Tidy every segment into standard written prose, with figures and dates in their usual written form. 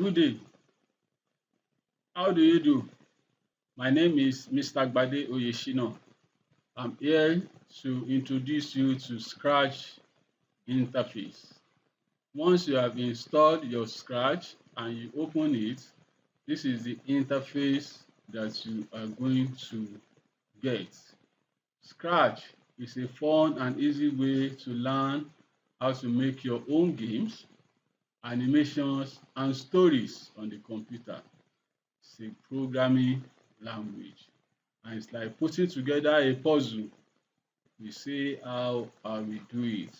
Good day. How do you do? My name is Mr. Gbade Oyeshina. I'm here to introduce you to Scratch interface. Once you have installed your Scratch and you open it, this is the interface that you are going to get. Scratch is a fun and easy way to learn how to make your own games, animations, and stories on the computer. It's a programming language, and it's like putting together a puzzle. We see how we do it,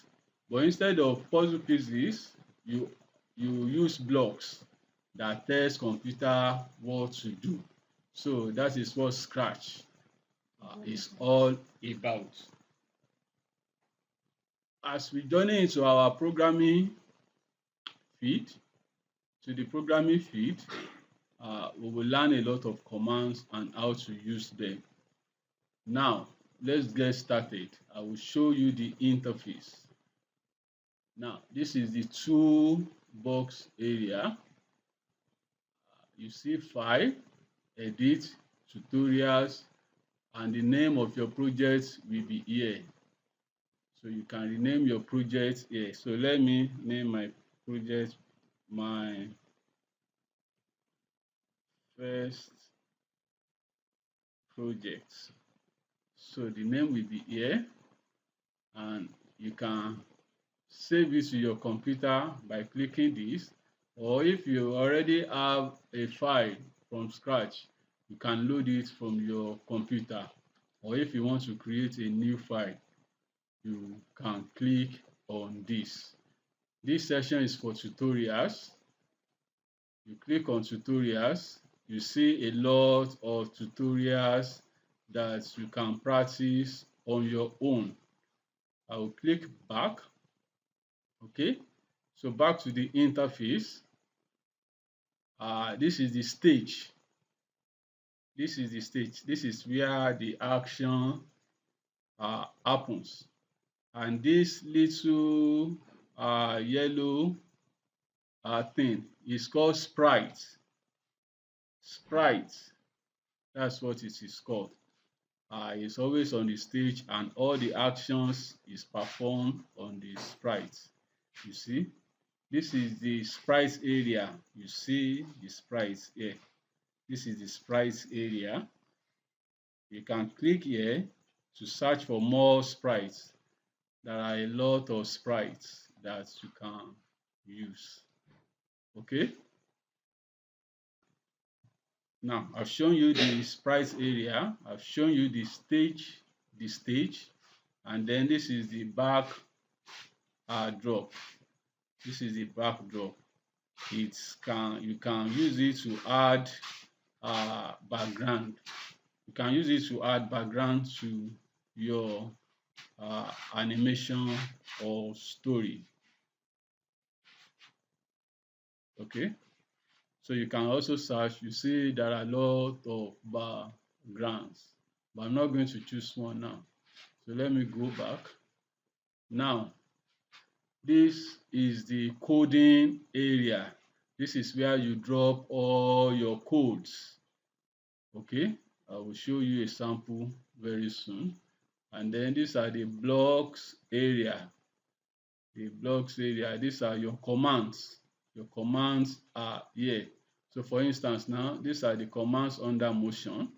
but instead of puzzle pieces, you use blocks that tells computer what to do. So that is what Scratch is all about. As we journey into our programming feed, to the programming feed, we will learn a lot of commands and how to use them. Now, let's get started. I will show you the interface. Now, this is the toolbox area. You see File, Edit, Tutorials, and the name of your project will be here. So you can rename your project here. So let me name my project my first project. So the name will be here, and you can save it to your computer by clicking this, or if you already have a file from scratch, you can load it from your computer, or if you want to create a new file, you can click on this. This section is for tutorials. You click on tutorials, you see a lot of tutorials that you can practice on your own. I will click back. Okay, so back to the interface. This is the stage. This is the stage. This is where the action happens. And this little yellow thing is called sprite. Sprite, that's what it is called. It's always on the stage, and all the actions is performed on the sprite. You see, this is the sprite area. You see the sprites here. This is the sprites area. You can click here to search for more sprites. There are a lot of sprites that you can use. Okay. Now, I've shown you the sprites area. I've shown you the stage, and then this is the backdrop. This is the backdrop. You can use it to add background. You can use it to add background to your animation or story. Okay. So you can also search. You see there are a lot of backgrounds, but I'm not going to choose one now. So let me go back. Now, this is the coding area. This is where you drop all your codes. Okay, I will show you a sample very soon. And then these are the blocks area. The blocks area, these are your commands. Your commands are here. So for instance, now these are the commands under motion.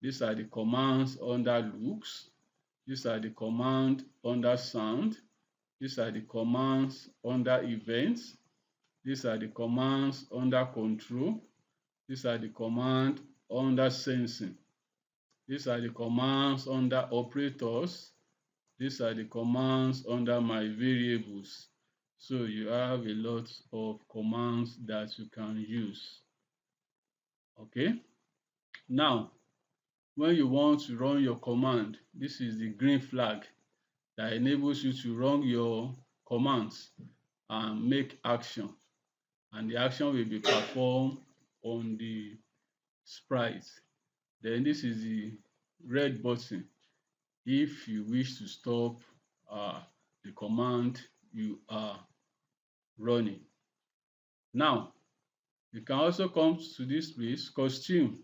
These are the commands under looks. These are the commands under sound. These are the commands under events. These are the commands under control. These are the commands under sensing. These are the commands under operators. These are the commands under my variables. So you have a lot of commands that you can use. Okay. Now, when you want to run your command, this is the green flag that enables you to run your commands and make action. And the action will be performed on the sprite. Then this is the red button if you wish to stop the command you are running. Now, You can also come to this place, costume.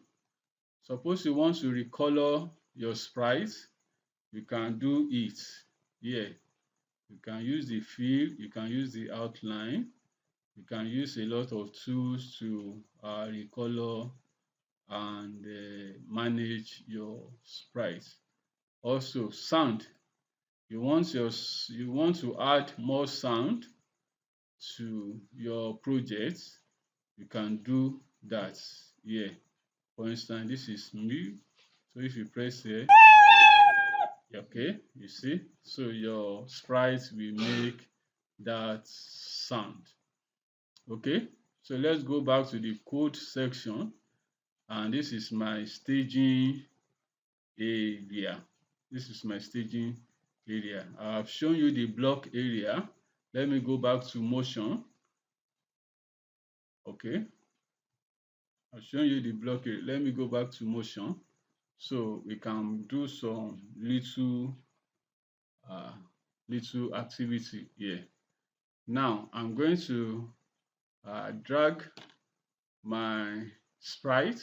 Suppose you want to recolor your sprite, you can do it here. You can use the fill, you can use the outline, you can use a lot of tools to recolor and manage your sprite. Also, sound. You want to add more sound to your project, you can do that here. For instance, this is me. So if you press here, okay, you see, so your sprite will make that sound. Okay, so let's go back to the code section, and this is my staging area. This is my staging area. I have shown you the block area. Let me go back to motion. Okay, I've shown you the block area. Let me go back to motion so we can do some little activity here. Now I'm going to drag my sprite.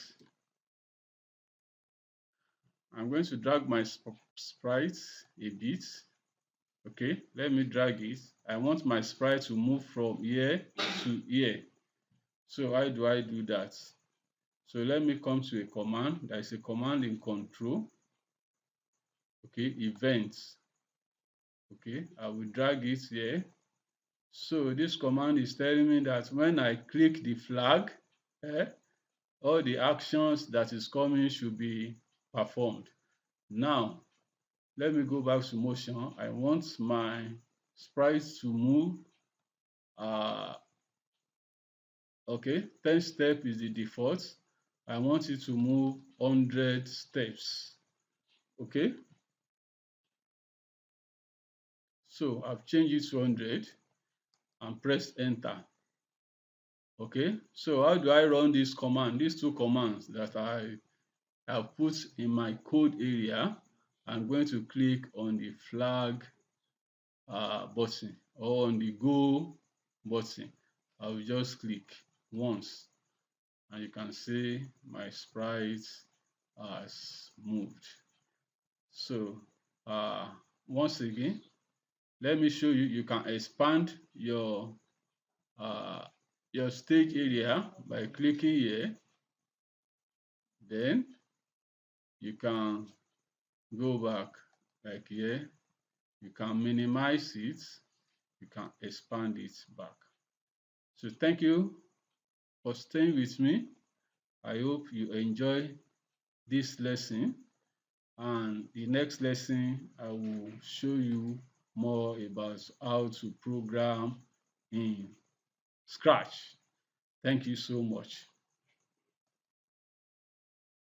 I'm going to drag my sprite a bit. Okay, let me drag it. I want my sprite to move from here to here. So how do I do that? So let me come to a command. There is a command in control. Okay, events. Okay, I will drag it here. So this command is telling me that when I click the flag, all the actions that is coming should be performed. Now, let me go back to motion. I want my sprite to move. Okay, 10 steps is the default. I want it to move 100 steps. Okay, so I've changed it to 100 and press enter. Okay, so how do I run this command? These two commands that I have put in my code area. I'm going to click on the flag button or on the go button. I will just click once and you can see my sprite has moved. So once again, let me show you. You can expand your stage area by clicking here. Then you can go back like here. You can minimize it. You can expand it back. So thank you for staying with me. I hope you enjoy this lesson, and the next lesson I will show you more about how to program in Scratch. Thank you so much.